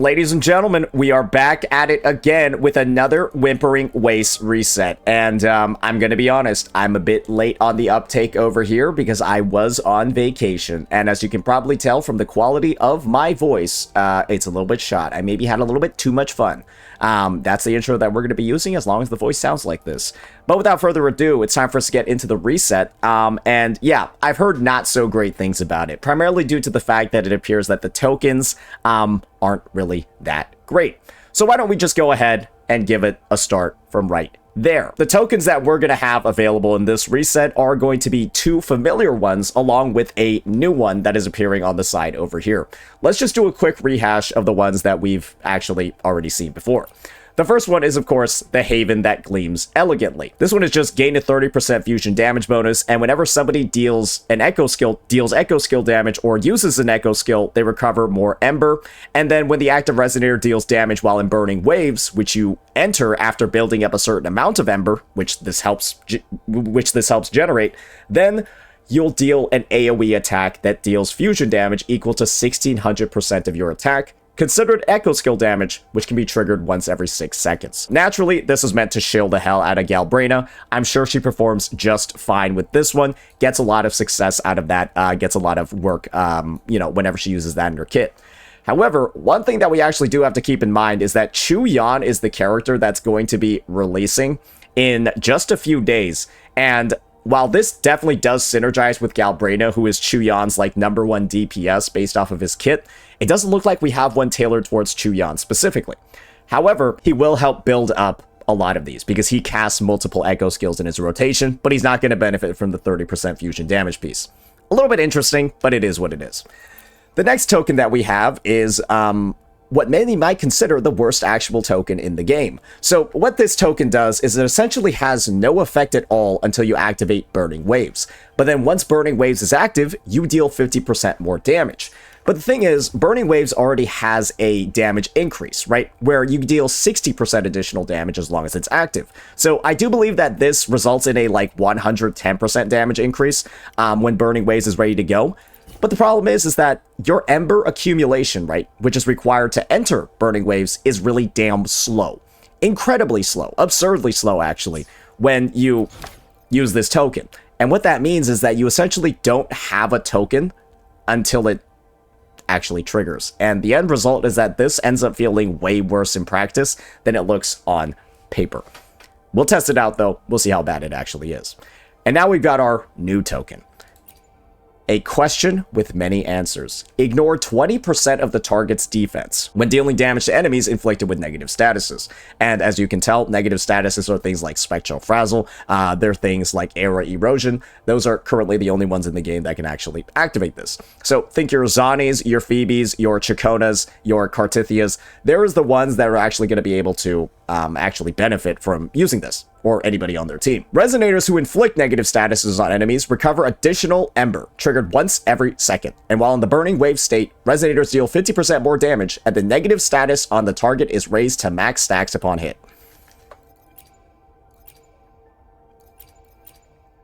Ladies and gentlemen, we are back at it again with another Whimpering Wastes reset. And I'm going to be honest, I'm a bit late on the uptake over here because I was on vacation. And as you can probably tell from the quality of my voice, it's a little bit shot. I maybe had a little bit too much fun. That's the intro that we're going to be using as long as the voice sounds like this. But without further ado, it's time for us to get into the reset. And yeah, I've heard not so great things about it, primarily due to the fact that it appears that the tokens aren't really that great. So why don't we just go ahead and give it a start from right there. The tokens that we're going to have available in this reset are going to be two familiar ones along with a new one that is appearing on the side over here. Let's just do a quick rehash of the ones that we've actually already seen before. The first one is, of course, the Haven that gleams elegantly. This one is just gain a 30% fusion damage bonus, and whenever somebody deals echo skill damage or uses an echo skill, they recover more ember. And then when the active resonator deals damage while in burning waves, which you enter after building up a certain amount of ember, which this helps generate, then you'll deal an AoE attack that deals fusion damage equal to 1600% of your attack, considered echo skill damage, which can be triggered once every 6 seconds. Naturally, this is meant to shield the hell out of Galbrena. I'm sure she performs just fine with this one, gets a lot of success out of that, gets a lot of work, whenever she uses that in her kit. However, one thing that we actually do have to keep in mind is that Jiyan is the character that's going to be releasing in just a few days, and while this definitely does synergize with Galbrena, who is Jiyan's like #1 DPS based off of his kit, it doesn't look like we have one tailored towards Jiyan specifically. However, he will help build up a lot of these because he casts multiple echo skills in his rotation, but he's not going to benefit from the 30% fusion damage piece. A little bit interesting, but it is what it is. The next token that we have is what many might consider the worst actual token in the game. So what this token does is it essentially has no effect at all until you activate Burning Waves. But then once Burning Waves is active, you deal 50% more damage. But the thing is, Burning Waves already has a damage increase, right? Where you deal 60% additional damage as long as it's active. So I do believe that this results in a like 110% damage increase when Burning Waves is ready to go. But the problem is that your ember accumulation, right, which is required to enter Burning Waves, is really damn slow. Incredibly slow. Absurdly slow, actually, when you use this token. And what that means is that you essentially don't have a token until it actually triggers. And the end result is that this ends up feeling way worse in practice than it looks on paper. We'll test it out, though. We'll see how bad it actually is. And now we've got our new token. A question with many answers. Ignore 20% of the target's defense when dealing damage to enemies inflicted with negative statuses. And as you can tell, negative statuses are things like Spectral Frazzle, they're things like Era Erosion. Those are currently the only ones in the game that can actually activate this. So think your Zanis, your Phoebes, your Chaconas, your Cartithias. There's the ones that are actually going to be able to actually benefit from using this, or anybody on their team. Resonators who inflict negative statuses on enemies recover additional ember, triggered once every second. And while in the Burning Wave state, Resonators deal 50% more damage, and the negative status on the target is raised to max stacks upon hit.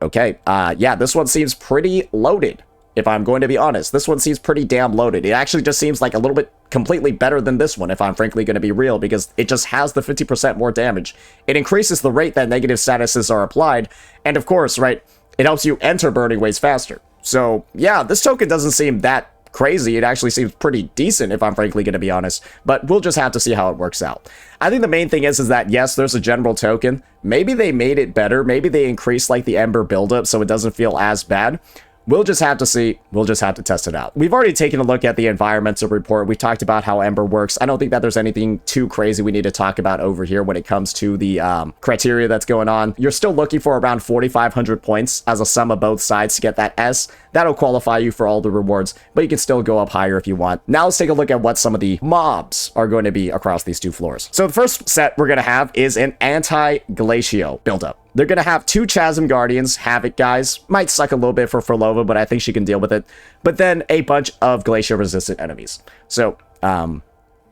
Okay, yeah, this one seems pretty loaded, if I'm going to be honest. This one seems pretty damn loaded. It actually just seems like a little bit completely better than this one, if I'm frankly going to be real, because it just has the 50% more damage. It increases the rate that negative statuses are applied, and of course, right, it helps you enter Burning Waves faster. So, yeah, this token doesn't seem that crazy. It actually seems pretty decent, if I'm frankly going to be honest, but we'll just have to see how it works out. I think the main thing is that, yes, there's a general token. Maybe they made it better. Maybe they increased, like, the Ember buildup so it doesn't feel as bad. We'll just have to see. We'll just have to test it out. We've already taken a look at the environmental report. We talked about how Ember works. I don't think that there's anything too crazy we need to talk about over here when it comes to the criteria that's going on. You're still looking for around 4,500 points as a sum of both sides to get that S. That'll qualify you for all the rewards, but you can still go up higher if you want. Now let's take a look at what some of the mobs are going to be across these two floors. So the first set we're going to have is an anti-glacio buildup. They're going to have 2 Chasm Guardians, Havoc guys. Might suck a little bit for Furlova, but I think she can deal with it. But then a bunch of Glacier-resistant enemies. So,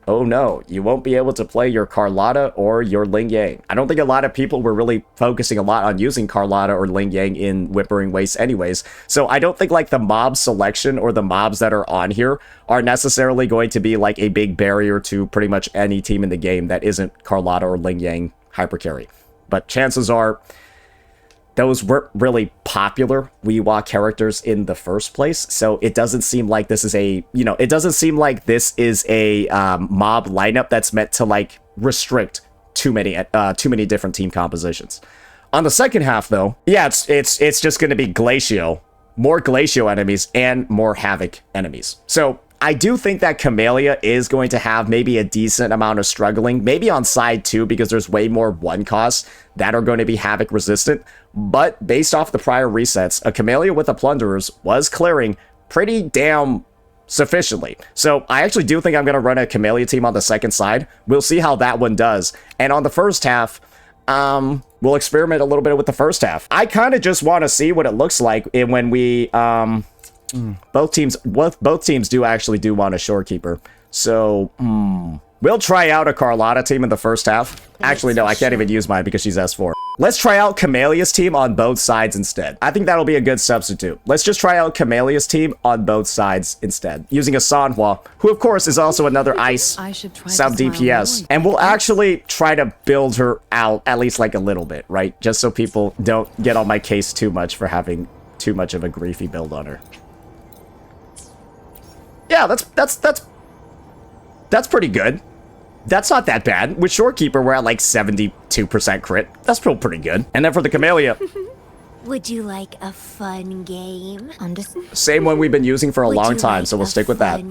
oh no, you won't be able to play your Carlotta or your Ling Yang. I don't think a lot of people were really focusing a lot on using Carlotta or Ling Yang in Whimpering Wastes anyways, so I don't think like the mob selection or the mobs that are on here are necessarily going to be like a big barrier to pretty much any team in the game that isn't Carlotta or Ling Yang hypercarry. But chances are those weren't really popular WhiWa characters in the first place, so it doesn't seem like this is a, you know, it doesn't seem like this is a mob lineup that's meant to like restrict too many different team compositions. On the second half, though, yeah, it's just going to be Glacio, more Glacio enemies and more Havoc enemies. So I do think that Camellya is going to have maybe a decent amount of struggling, maybe on side 2, because there's way more 1 costs that are going to be Havoc resistant. But based off the prior resets, a Camellya with the Plunderers was clearing pretty damn sufficiently. So I actually do think I'm going to run a Camellya team on the second side. We'll see how that one does. And on the first half, we'll experiment a little bit with the first half. I kind of just want to see what it looks like when we, both teams do actually want a shorekeeper. So, we'll try out a Carlotta team in the first half. Actually, no, I can't even use mine because she's S4. Let's try out Camellya's team on both sides instead. I think that'll be a good substitute. Let's just try out Camellya's team on both sides instead, using a Sanhua, who of course is also another ice sub DPS. And we'll actually try to build her out at least like a little bit, right? Just so people don't get on my case too much for having too much of a griefy build on her. Yeah, that's pretty good. That's not that bad. With Shorekeeper, we're at like 72% crit. That's still pretty good. And then for the Camellya, would you like a fun game? Same one we've been using for a long time, so we'll stick with that.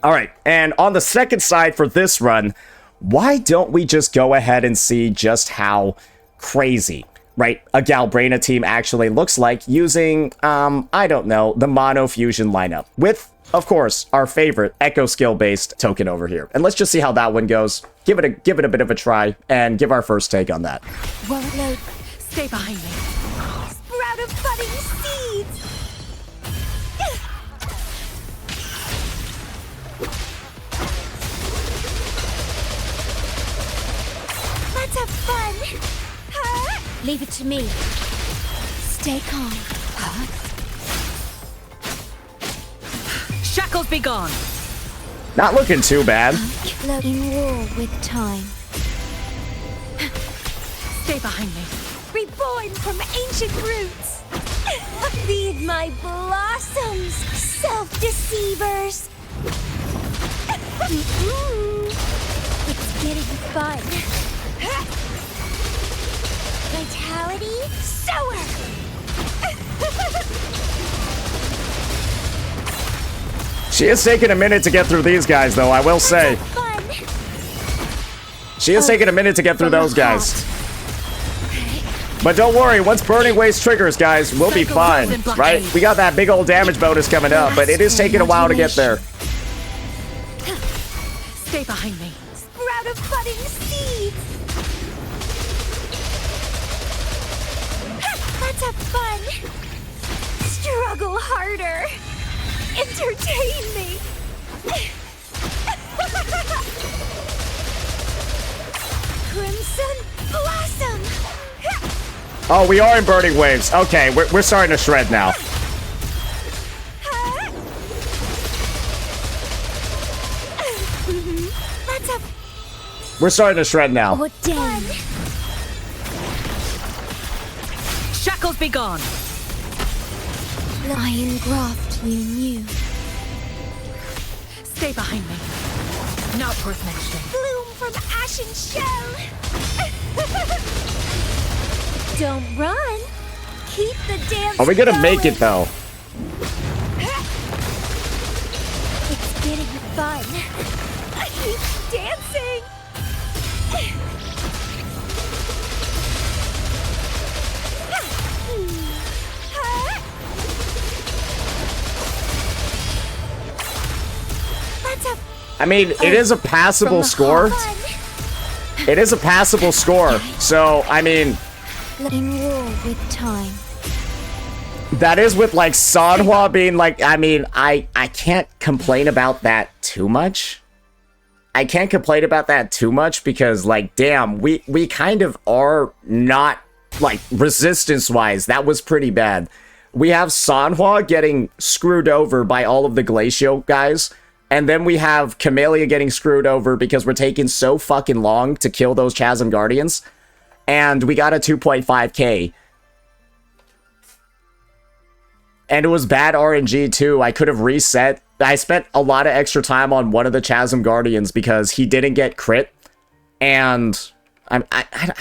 All right, and on the second side for this run, why don't we just go ahead and see just how crazy, right, a Galbrena team actually looks like using, I don't know, the Mono Fusion lineup with, of course, our favorite Echo skill-based token over here. And let's just see how that one goes. Give it a bit of a try and give our first take on that. Well, no, stay behind me. Sprout of budding seeds. Let's have fun. Leave it to me. Stay calm. Shackles be gone. Not looking too bad. In war with time. Stay behind me. Reborn from ancient roots. Feed my blossoms, self-deceivers. It's getting fun. Vitality, sower. She is taking a minute to get through these guys, though, I will say. She is taking a minute to get through those guys. But don't worry, once Burning Waste triggers, guys, we'll be fine, right? We got that big old damage bonus coming up, but it is taking a while to get there. Stay behind me. Sprout of budding seeds. Let's have fun. Struggle harder. Entertain me! Crimson Blossom! Oh, we are in Burning Waves. Okay, we're starting to shred now. We're starting to shred now. Oh, damn. Shackles be gone. Iron graft you knew. Stay behind me. Not worth mentioning. Bloom from ashen shell. Don't run. Keep the dance. Are we gonna make it though? It's getting fun. Keep dancing. I mean, it is a passable score. It is a passable score. So, I mean, in war with time. That is with like Sanhua being like, I mean, I can't complain about that too much. I can't complain about that too much because, like, damn, we kind of are not, like, resistance-wise. That was pretty bad. We have Sanhua getting screwed over by all of the Glacial guys, and then we have Camellya getting screwed over because we're taking so fucking long to kill those Chasm Guardians, and we got a 2.5k. And it was bad RNG too. I could have reset. I spent a lot of extra time on one of the Chasm Guardians because he didn't get crit, and I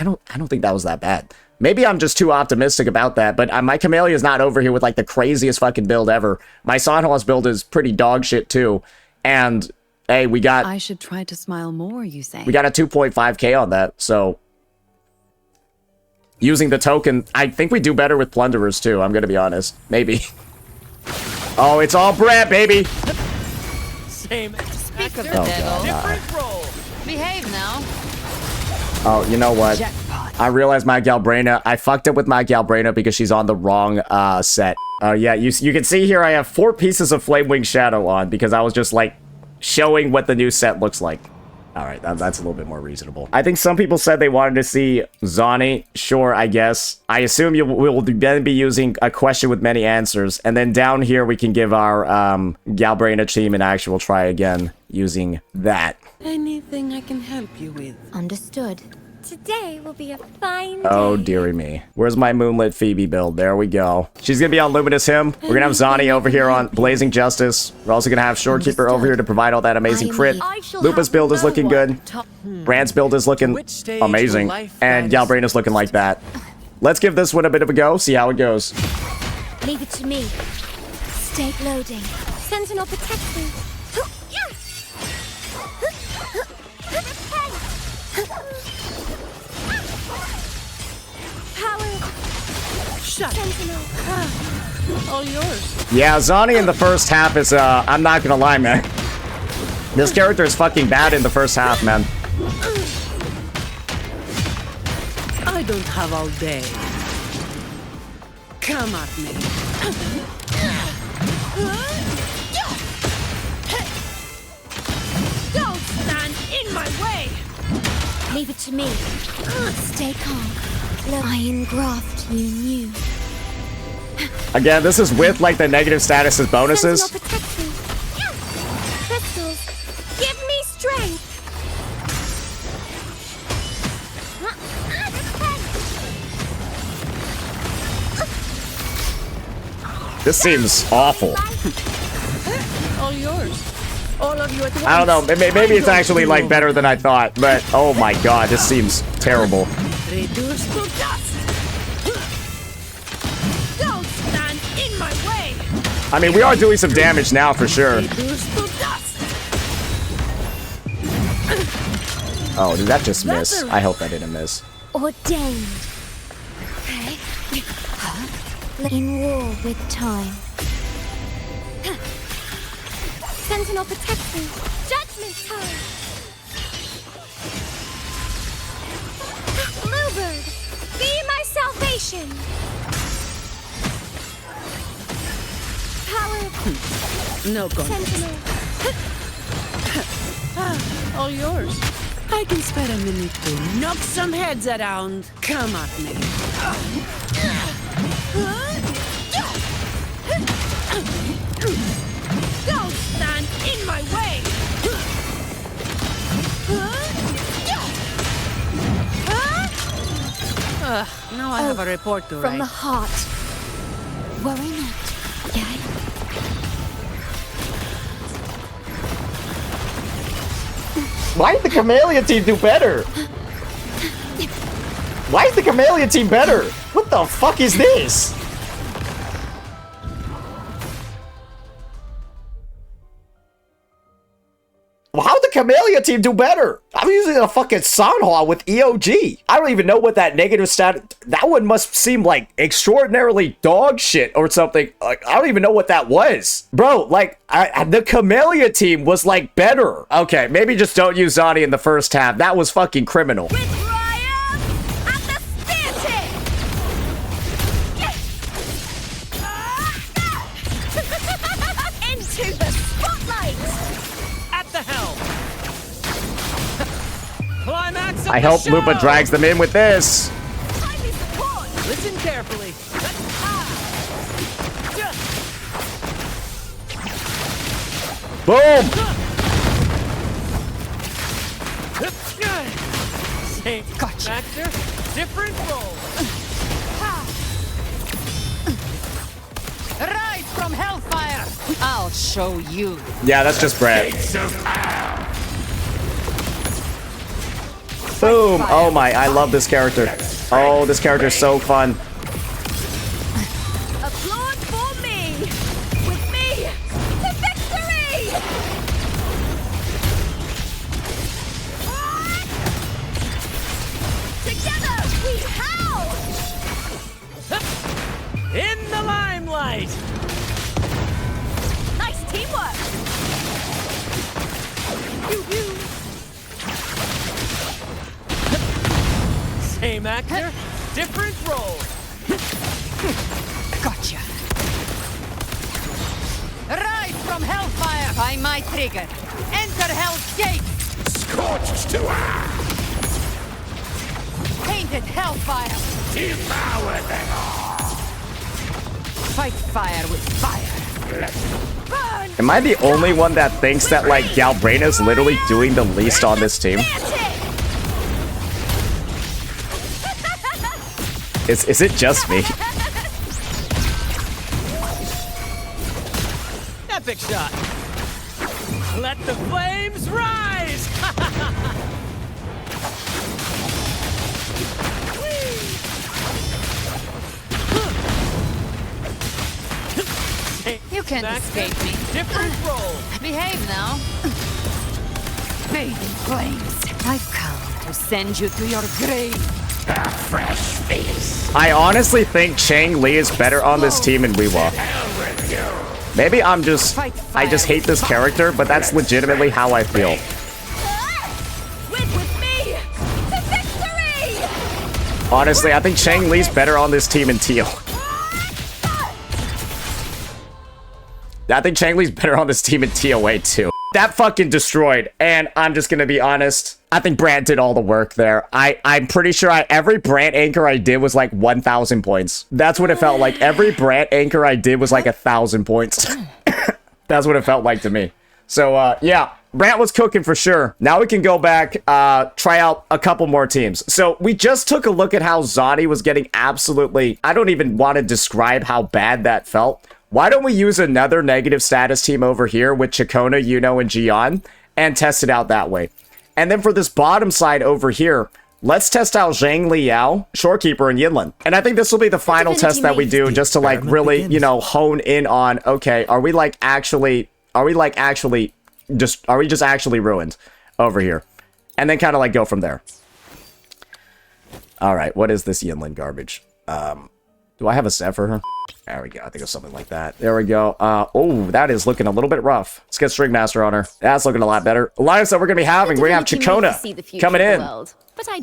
don't think that was that bad. Maybe I'm just too optimistic about that, but my Camellya is not over here with like the craziest fucking build ever. My Sanhua's build is pretty dog shit too, and hey, we got. I should try to smile more, you say? We got a 2.5k on that, so using the token, I think we do better with Plunderers too. I'm gonna be honest, maybe. Oh, it's all Brett, baby. Same. Speak of the Oh, devil. God. Different role. Behave now. Oh, you know what? Jackpot. I realized my Galbrena. I fucked up with my Galbrena because she's on the wrong set. Yeah, you can see here I have 4 pieces of Flamewing Shadow on because I was just like showing what the new set looks like. All right, that's a little bit more reasonable. I think some people said they wanted to see Zani. Sure, I guess. I assume you will then be using a question with many answers. And then down here, we can give our Galbrena team an actual try again using that. Anything I can help you with? Understood. Today will be a fine Oh, day. dearie me. Where's my Moonlit Phoebe build? There we go. She's gonna be on Luminous Hymn. We're gonna have Zani over here on Blazing Justice. We're also gonna have Shorekeeper over here to provide all that amazing crit. Lupus build is looking good. Brand's build is looking Which stage amazing. will life And guide us? Galbrena's looking like that. Let's give this one a bit of a go, see how it goes. Leave it to me. Stay loading. Sentinel protect me. Power. Shut. Sentinel. All yours. Yeah, Zani in the first half is, I'm not gonna lie, man. This character is fucking bad in the first half, man. I don't have all day. Come at me. Don't stand in my way. Leave it to me. Stay calm. Iron graft you knew. Again, this is with, like, the negative status as bonuses. Sentinel protect me. Crystals, give me strength. This seems awful. All yours. All of you at once. I don't know, maybe it's actually, like, better than I thought, but oh my god, this seems terrible. Reduce to dust. Don't stand in my way. I mean, we are doing some damage now for sure. Reduce to dust. Oh, did that just miss? I hope that didn't miss. Ordained. Okay. In war with time. Sentinel protect me. Judgment time. Bluebird, be my salvation. Power. No gun. Sentinel. All yours. I can spare a minute to knock some heads around. Come at me. Don't stand in my way. Now I have a report to From write. the heart. Worry not. Yeah. Why did the Camellya team do better? Why is the Camellya team better? What the fuck is this? How'd the Camellya team do better? I'm using a fucking Sanhua with EOG. I don't even know what that negative stat... That one must seem like extraordinarily dog shit or something. Like, I don't even know what that was. Bro, like, the Camellya team was, like, better. Okay, maybe just don't use Zani in the first half. That was fucking criminal. With Ryan at the spear tip. Into the spotlight. At the helm. Climax of I the hope show. Lupa drags them in with this. Timely support! Listen carefully. Boom! Same factor, different role. Rise from hellfire! I'll show you. Yeah, that's just Brad. Boom! Oh my, I love this character. Oh, this character is so fun. Applaud for me! With me to victory! Together we howl! In the limelight. Nice teamwork! Same actor, different role. Gotcha. Rise from hellfire by my trigger. Enter hell's gate. Scorched to earth! Painted hellfire. Devour them all! Fight fire with fire. Burn! Am I the only one that thinks that, like, Galbrena's literally doing the least on this team? Is it just me? Epic shot. Let the flames rise. You can't escape me. Different role. Behave now. Bathe in flames. I've come to send you to your grave. A fresh feast! I honestly think Chang Li is better on this team than WhiWa. Maybe I just hate this character, but that's legitimately how I feel. Win with me to victory! Honestly, I think Chang Li's better on this team in teal. I think Chang Li's better on this team in TOA too. That fucking destroyed, and I'm just gonna be honest. I think Brant did all the work there. I'm pretty sure every Brant anchor I did was like 1,000 points. That's what it felt like. Every Brant anchor I did was like 1,000 points. That's what it felt like to me. So, yeah, Brant was cooking for sure. Now we can go back, try out a couple more teams. So we just took a look at how Zani was getting absolutely... I don't even want to describe how bad that felt. Why don't we use another negative status team over here with Chikona, Yuno, and Jiyan and test it out that way? And then for this bottom side over here, let's test out Zhang Liao, Shorekeeper, and Yinlin. And I think this will be the final test that we do just to like really, you know, hone in on, okay, are we just actually ruined over here? And then kind of like go from there. All right, what is this Yinlin garbage? Do I have a set for her? There we go. I think it's something like that. There we go. Oh, that is looking a little bit rough. Let's get String Master on her. That's looking a lot better. Alliance that we're going to be having. We're going to have Chikona coming in.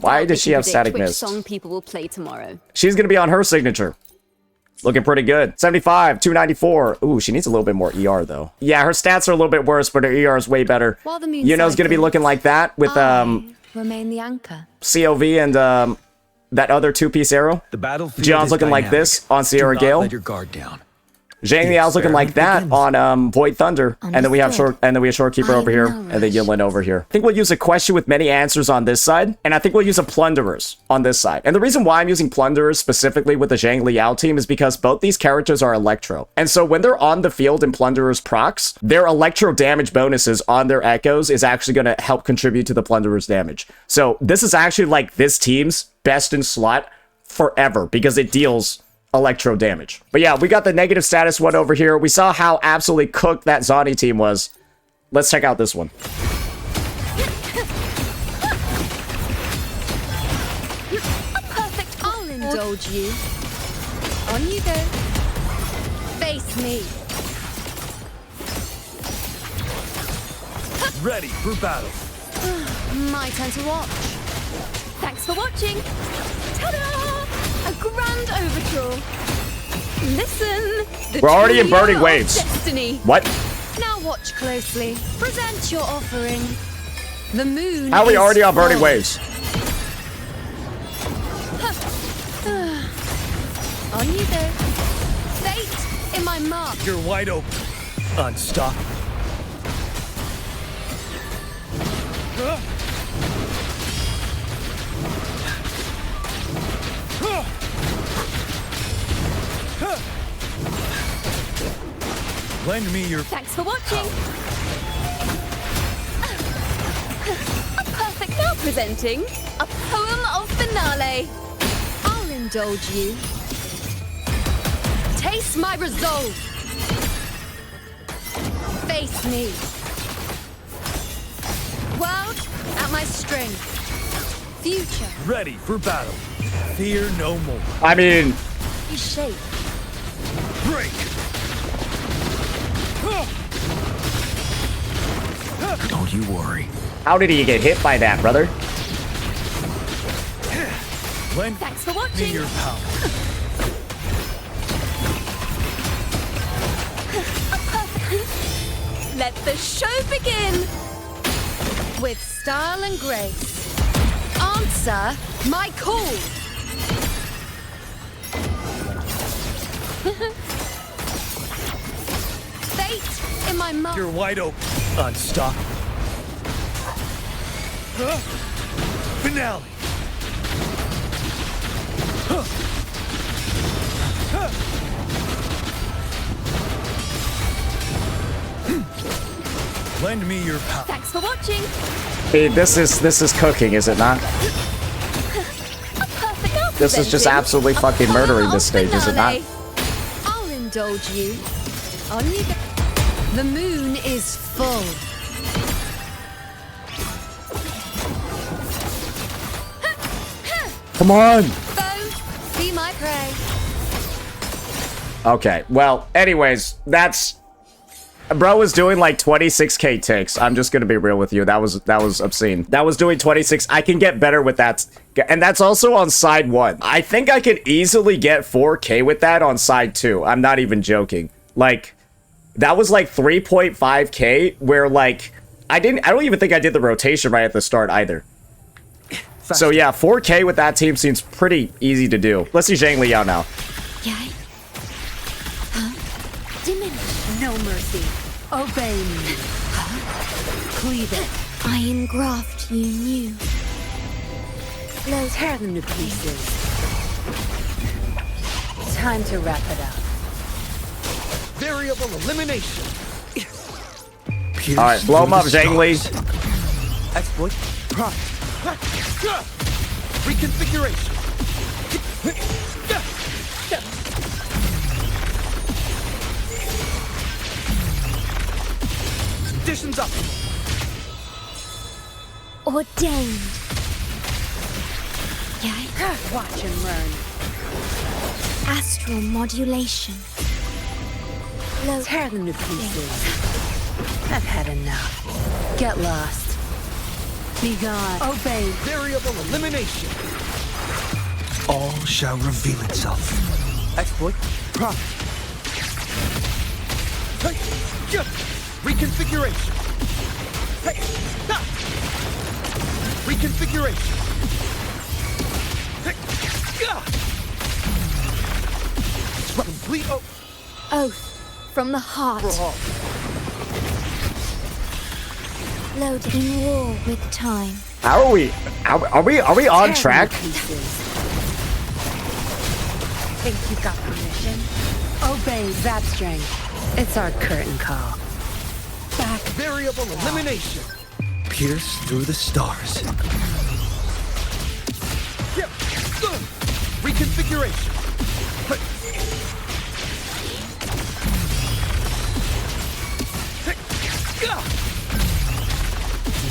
Why does she have Static Mist? Song people will play tomorrow. She's going to be on her signature. Looking pretty good. 75, 294. Ooh, she needs a little bit more ER, though. Yeah, her stats are a little bit worse, but her ER is way better. Yuno's going to be looking like that with Remain the anchor. COV and that other two-piece arrow. The battlefield Jiyan's looking like this on Sierra Gale. Let your guard down. Zhang Liao's looking like that on Void Thunder, and then we have Shorekeeper over here, and then Yinlin over here. I think we'll use a question with many answers on this side, and I think we'll use a Plunderers on this side. And the reason why I'm using Plunderers specifically with the Zhang Liao team is because both these characters are Electro, and so when they're on the field in Plunderers procs, their Electro damage bonuses on their echoes is actually going to help contribute to the Plunderers damage. So this is actually like this team's best in slot forever because it deals Electro damage. But yeah, we got the negative status one over here. We saw how absolutely cooked that Zani team was. Let's check out this one. Perfect. I'll indulge you. On you go. Face me. Ready for battle. My turn to watch. Thanks for watching. Ta-da! A grand overture. Listen. We're already in Burning Waves. Destiny. What? Now watch closely. Present your offering. The moon. How are we is already on Burning full. Waves? On you go. Fate in my mark. You're wide open. Unstoppable. Lend me your Thanks for watching. A perfect now presenting a poem of finale. I'll indulge you. Taste my resolve. Face me. World at my strength. Future ready for battle. Fear no more. I mean, you shape. Break. Don't you worry. how did he get hit by that, brother? Lend Thanks for me watching. your power. Let the show begin. With style and grace. Answer my call. Fate in my mark. You're wide open. Unstoppable. Finale. Lend me your power. Thanks for watching. Hey, this is cooking, is it not? A perfect This is just presenting absolutely a fucking poem murdering of this stage, is it not? finale. I'll indulge you. On you go. The moon is full. Come on. Foe, be my prey. Okay, well, anyways, that's... Bro was doing like 26k ticks. I'm just gonna be real with you. That was obscene. That was doing 26. I can get better with that. And that's also on side 1. I think I could easily get 4k with that on side 2. I'm not even joking. Like, that was like 3.5k where like... I don't even think I did the rotation right at the start either. So yeah, 4k with that team seems pretty easy to do. Let's see Zhang Liao now. Yay. Huh? Diminish. No mercy. Obey me. Cleave it. I engraft you new. Low Tear them to pieces. Time to wrap it up. Variable elimination. All right, blow him up, Zhang Li. Exploit. Prime. Reconfiguration. Conditions up. ordained. Yay. Watch and learn. Astral modulation. Low. Tear them to pieces. I've had enough. Get lost. Be gone. Obey. Variable elimination. All shall reveal itself. Exploit. Prime. Hey, yeah. Reconfiguration. Hey, ah. Reconfiguration. Hey, ah. Complete Oath from the heart. overhaul. Loaded in war with time. How are we? Are we on Tear track? them to pieces. Think you got permission? Obey that strength. It's our curtain call. Back. Variable elimination. Pierce through the stars. Yep. Reconfiguration. Hey. Hey. Ah.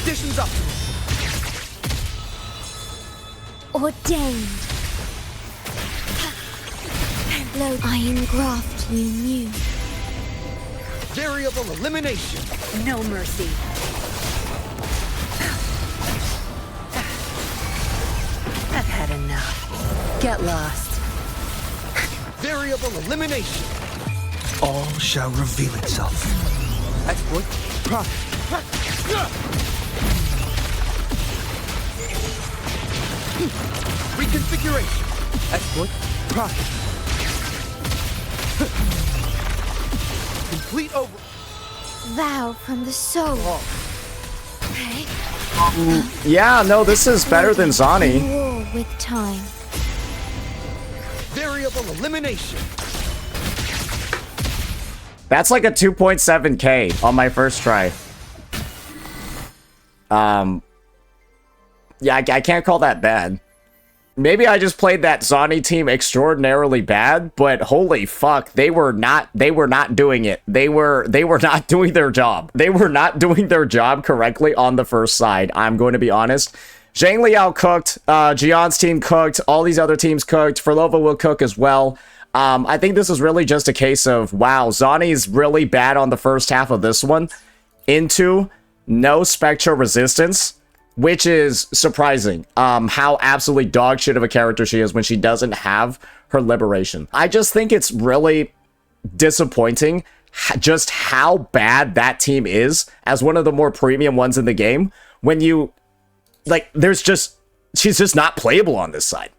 Conditions optimal. Ordained. Load. I engraft you new. Variable elimination. No mercy. I've had enough. Get lost. Variable elimination. All shall reveal itself. Exploit. Prime. Reconfiguration. Exploit. Process. Complete over. Vow from the soul. Okay. Yeah, no, this is better than Zani. War with time. Variable elimination. That's like a 2.7k on my first try. Yeah, I can't call that bad. Maybe I just played that Zani team extraordinarily bad, but holy fuck, they were not doing it. They were not doing their job. They were not doing their job correctly on the first side. I'm going to be honest. Zhang Liao cooked, Jiyan's team cooked, all these other teams cooked, Furlova will cook as well. I think this is really just a case of, wow, Zani's really bad on the first half of this one, into no Spectra resistance, which is surprising, how absolutely dog shit of a character she is when she doesn't have her liberation. I just think it's really disappointing just how bad that team is as one of the more premium ones in the game when you, like, she's just not playable on this side.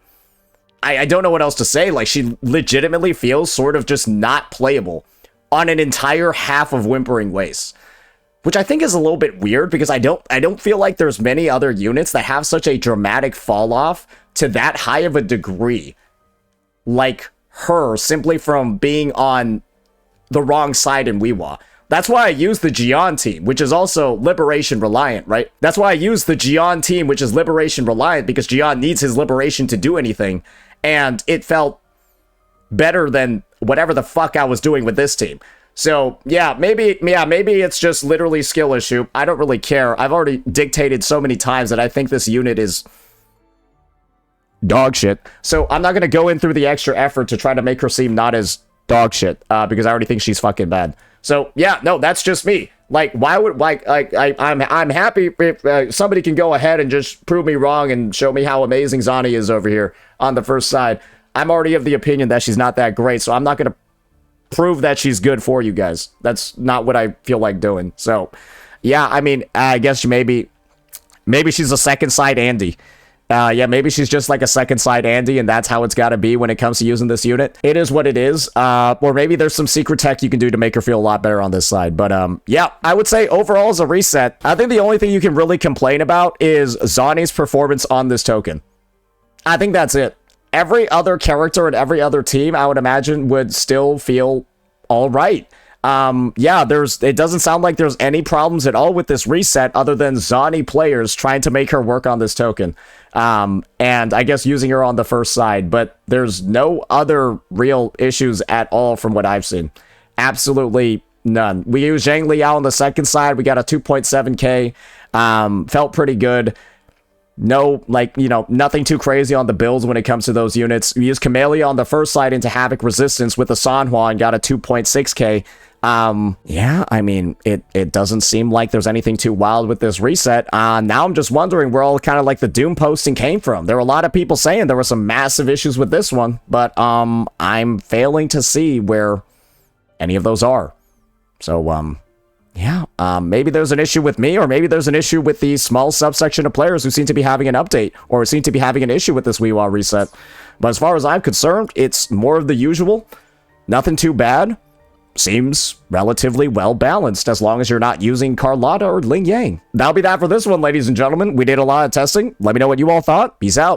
I don't know what else to say. Like, she legitimately feels sort of just not playable on an entire half of Whimpering Wastes, which I think is a little bit weird because I don't feel like there's many other units that have such a dramatic fall off to that high of a degree like her, simply from being on the wrong side in WhiWa. That's why I use the Jiyan team, which is also liberation reliant, right? That's why I use the Jiyan team, which is liberation reliant, because Jiyan needs his liberation to do anything, and it felt better than whatever the fuck I was doing with this team. So, yeah, maybe it's just literally skill issue. I don't really care. I've already dictated so many times that I think this unit is dog shit. So, I'm not going to go in through the extra effort to try to make her seem not as dog shit, because I already think she's fucking bad. So, yeah, no, that's just me. Like, why would, I'm happy if somebody can go ahead and just prove me wrong and show me how amazing Zani is over here on the first side. I'm already of the opinion that she's not that great, so I'm not going to prove that she's good for you guys. That's not what I feel like doing. So, yeah, I mean, I guess maybe she's a second side Andy. Yeah, maybe she's just like a second side Andy, and that's how it's got to be when it comes to using this unit. It is what it is. Or maybe there's some secret tech you can do to make her feel a lot better on this side. But, yeah, I would say overall as a reset, I think the only thing you can really complain about is Zani's performance on this token. I think that's it. Every other character and every other team, I would imagine, would still feel all right. Yeah, it doesn't sound like there's any problems at all with this reset other than Zani players trying to make her work on this token. And I guess using her on the first side, but there's no other real issues at all from what I've seen. Absolutely none. We used Zhang Liao on the second side. We got a 2.7k. Felt pretty good. No, like, you know, nothing too crazy on the builds when it comes to those units. We used Camellya on the first side into Havoc Resistance with the Sanhua and got a 2.6k. Yeah, I mean, it doesn't seem like there's anything too wild with this reset. Now I'm just wondering where all kind of like the Doom posting came from. There were a lot of people saying there were some massive issues with this one, but I'm failing to see where any of those are. So, yeah, maybe there's an issue with me, or maybe there's an issue with the small subsection of players who seem to be having an update, or seem to be having an issue with this WhiWa reset. But as far as I'm concerned, it's more of the usual. Nothing too bad. Seems relatively well balanced, as long as you're not using Carlotta or Ling Yang. That'll be that for this one, ladies and gentlemen. We did a lot of testing. Let me know what you all thought. Peace out.